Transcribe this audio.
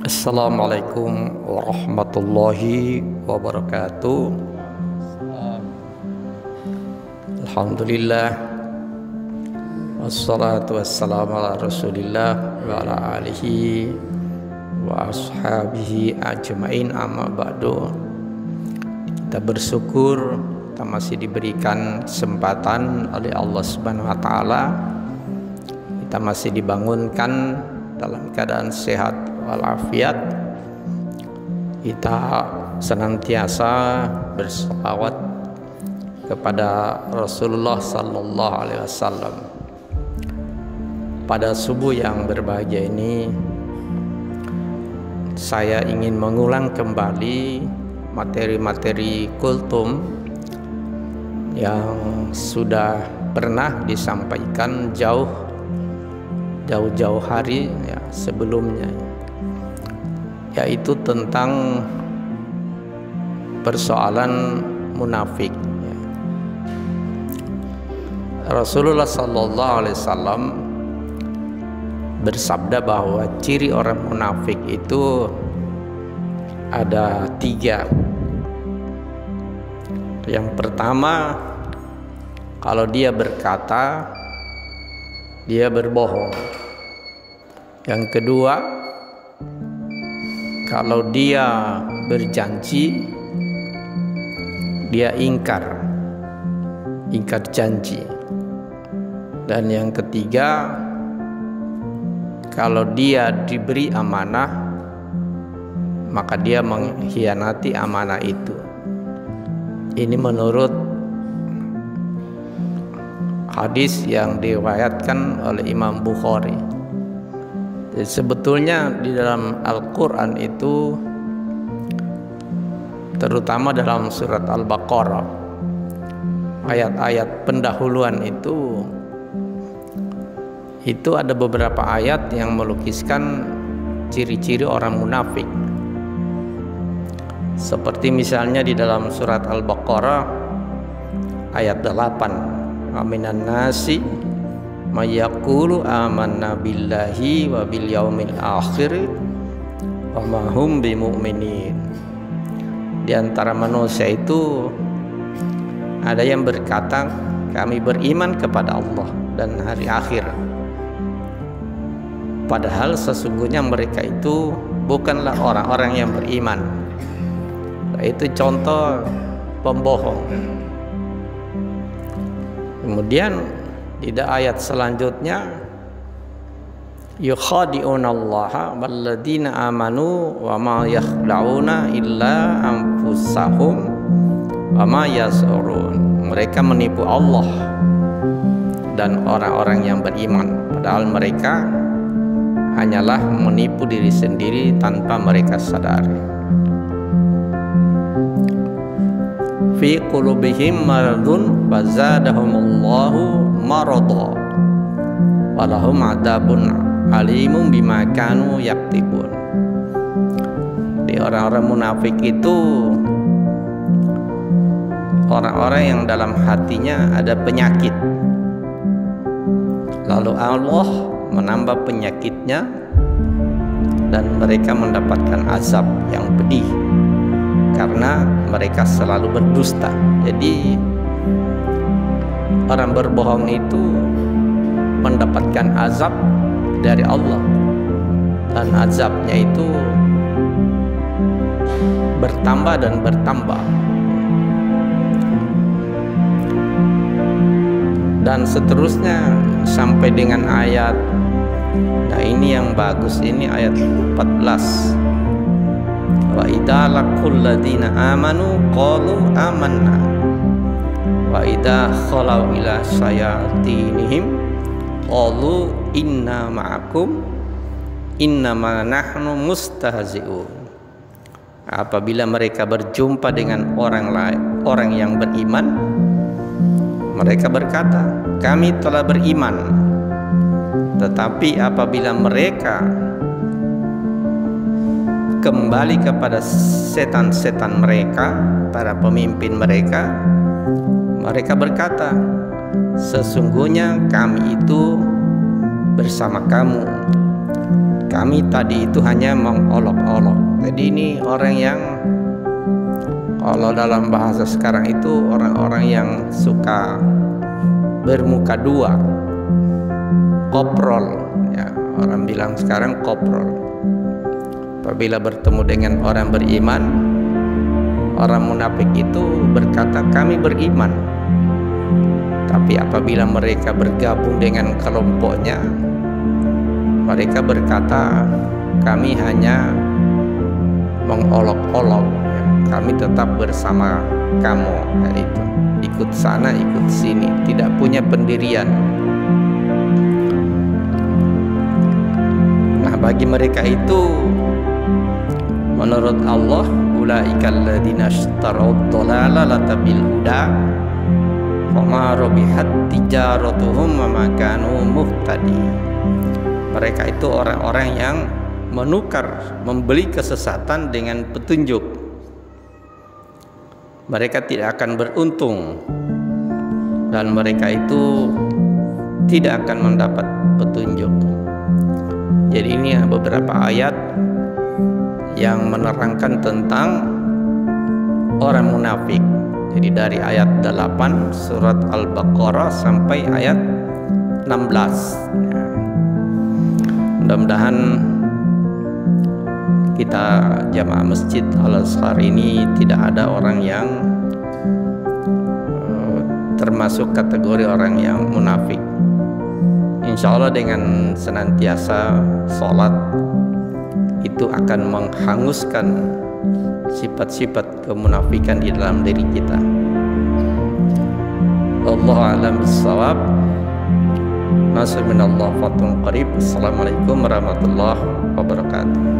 Assalamualaikum warahmatullahi wabarakatuh. Alhamdulillah, wassalatu wassalamu ala rasulillah wa ala alihi wa ashabihi ajma'in, amma ba'du. Kita bersyukur kita masih diberikan kesempatan oleh Allah Subhanahu wa taala. Kita masih dibangunkan dalam keadaan sehat walafiat. Kita senantiasa berselawat kepada Rasulullah sallallahu alaihi wasallam. Pada subuh yang berbahagia ini, saya ingin mengulang kembali materi-materi kultum yang sudah pernah disampaikan jauh-jauh hari ya, sebelumnya, yaitu tentang persoalan munafik. Rasulullah sallallahu alaihi wasallam bersabda bahwa ciri orang munafik itu ada 3. Yang pertama, kalau dia berkata, dia berbohong. Yang kedua, kalau dia berjanji, dia ingkar janji. Dan yang ketiga, kalau dia diberi amanah, maka dia mengkhianati amanah itu. Ini menurut hadis yang diriwayatkan oleh Imam Bukhari. Jadi sebetulnya di dalam Al-Quran itu, terutama dalam surat Al-Baqarah, ayat-ayat pendahuluan itu ada beberapa ayat yang melukiskan ciri-ciri orang munafik. Seperti misalnya di dalam surat Al-Baqarah ayat 8, aminan nasi mayyaqulu amanna billahi wa bil yaumil akhir wa ma hum bimu'minin. Di antara manusia itu ada yang berkata, kami beriman kepada Allah dan hari akhir, padahal sesungguhnya mereka itu bukanlah orang-orang yang beriman. Itu contoh pembohong. Kemudian di ayat selanjutnya, yukhadi'una allaha walladzina amanu wa ma yakhda'una illa anfusahum wa ma yash'urun. Mereka menipu Allah dan orang-orang yang beriman, padahal mereka hanyalah menipu diri sendiri tanpa mereka sadari. Fi qulubihim maradun fazadahumullahu marada walahum adabun alimun bima kanu yaktibun. Di orang-orang munafik itu orang-orang yang dalam hatinya ada penyakit, lalu Allah menambah penyakitnya dan mereka mendapatkan azab yang pedih karena mereka selalu berdusta. Jadi orang berbohong itu mendapatkan azab dari Allah, dan azabnya itu bertambah dan bertambah. Dan seterusnya sampai dengan ayat, nah ini yang bagus, ini ayat 14. Wa idza laqul ladzina amanu qalu amanna wa idza khalau ila sayatinihim qalu inna ma'akum innama nahnu mustahzi'un. Apabila mereka berjumpa dengan orang yang beriman, mereka berkata, kami telah beriman. Tetapi apabila mereka kembali kepada setan-setan mereka, para pemimpin mereka, mereka berkata, sesungguhnya kami itu bersama kamu Kami tadi itu hanya mengolok-olok. Jadi ini orang yang, kalau dalam bahasa sekarang itu orang-orang yang suka bermuka dua, koprol ya, orang bilang sekarang koprol. Apabila bertemu dengan orang beriman, orang munafik itu berkata kami beriman, tapi apabila mereka bergabung dengan kelompoknya, mereka berkata kami hanya mengolok-olok ya, kami tetap bersama kamu, yaitu ikut sana ikut sini, tidak punya pendirian. Nah, bagi mereka itu menurut Allah, ulaikal ladzina ishtarawd dhalalata bil huda fama rabihat tijaratuhum wa ma kanu muhtadin. Mereka itu orang-orang yang menukar, membeli kesesatan dengan petunjuk. Mereka tidak akan beruntung, dan mereka itu tidak akan mendapat petunjuk. Jadi ini beberapa ayat yang menerangkan tentang orang munafik. Jadi dari ayat 8 surat Al-Baqarah sampai ayat 16. Mudah-mudahan kita jamaah Masjid Al-Azhar ini tidak ada orang yang termasuk kategori orang yang munafik. Insya Allah dengan senantiasa sholat itu akan menghanguskan sifat-sifat kemunafikan di dalam diri kita. Wallahu a'lam bishawab. Nasr minallah fatun qarib. Assalamualaikum warahmatullahi wabarakatuh.